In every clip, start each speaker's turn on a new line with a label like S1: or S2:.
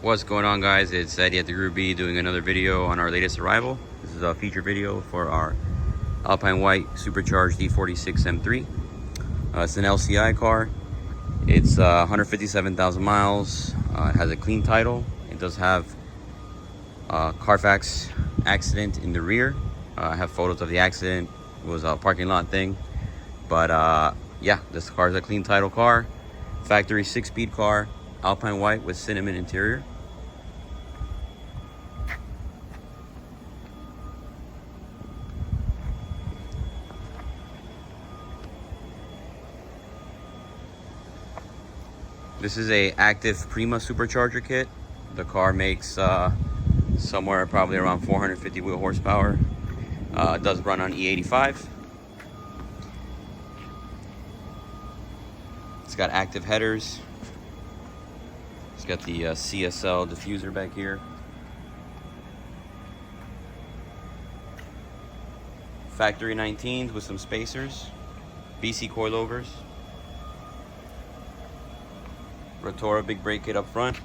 S1: What's going on, guys? It's Eddie at the Group B doing another video on our latest arrival. This is a feature video for our Alpine white supercharged E46 M3. It's an LCI car. It's 157,000 miles. It has a clean title. It does have Carfax accident in the rear. I have photos of the accident. It was a parking lot thing. But yeah, this car is a clean title car. Factory 6-speed car. Alpine white with cinnamon interior. This is a active Prima supercharger kit. The car makes somewhere probably around 450 wheel horsepower. It does run on E85. It's got active headers. It's got the CSL diffuser back here. Factory 19s with some spacers. BC coilovers. Rotora big brake kit up front.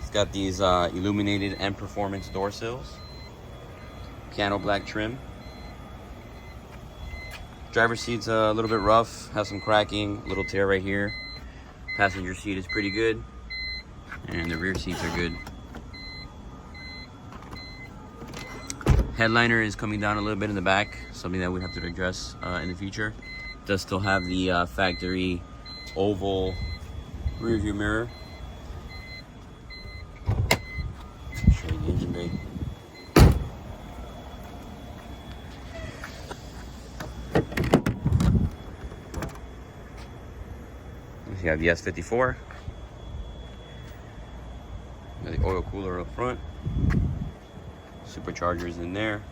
S1: It's got these Illuminated M Performance door sills. Piano black trim. Driver's seat's a little bit rough, has some cracking, little tear right here. Passenger seat is pretty good, and the rear seats are good. Headliner is coming down a little bit in the back, something that we have to address in the future. It does still have the factory oval rear view mirror. Show you the engine bay. You have the S54. You have the oil cooler up front. Superchargers in there.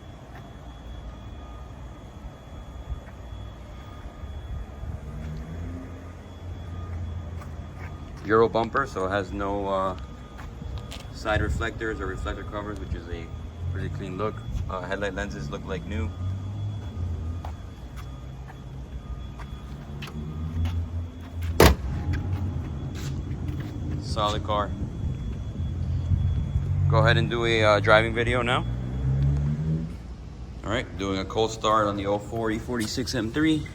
S1: Euro bumper, so it has no side reflectors or reflector covers, which is a pretty clean look. Headlight lenses look like new. Solid car. Go ahead and do a driving video now. All right, doing a cold start on the 04 E46 M3.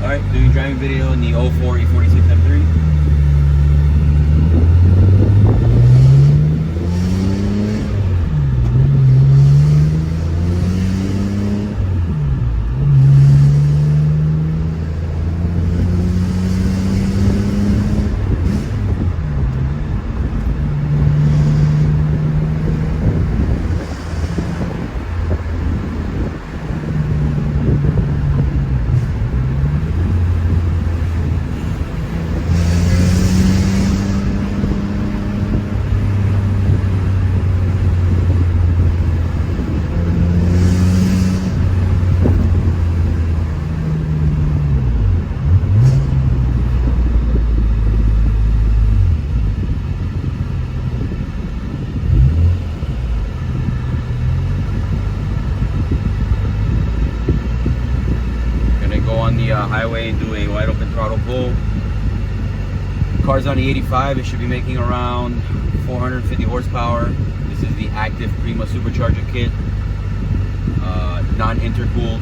S1: Alright, doing a driving video in the 04 E46 M3. On the highway and do a wide open throttle pull. Car's on the 85. It should be making around 450 horsepower. This is the active Prima supercharger kit, non-intercooled,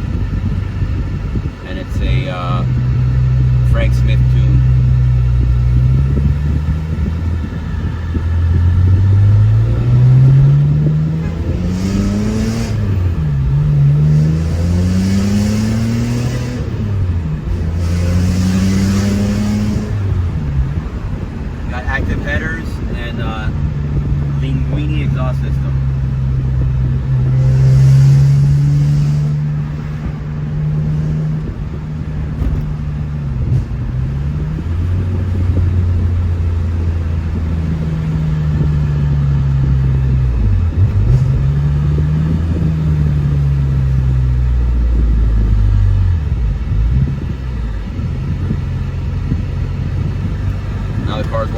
S1: and it's a Frank Smith tune. Active headers and Larini exhaust system.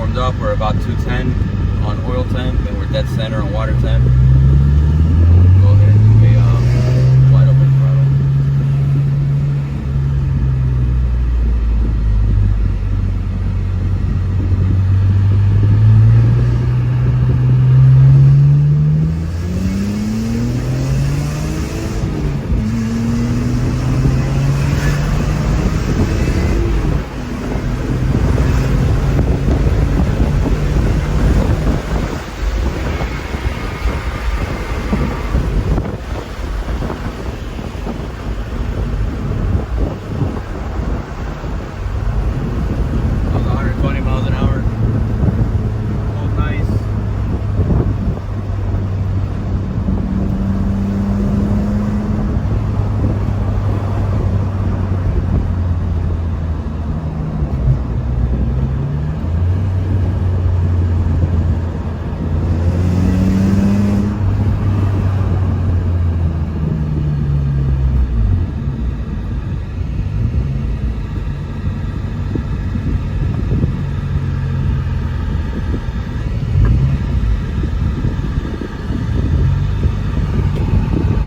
S1: warmed up. We're about 210 on oil temp, and we're dead center on water temp. Go ahead.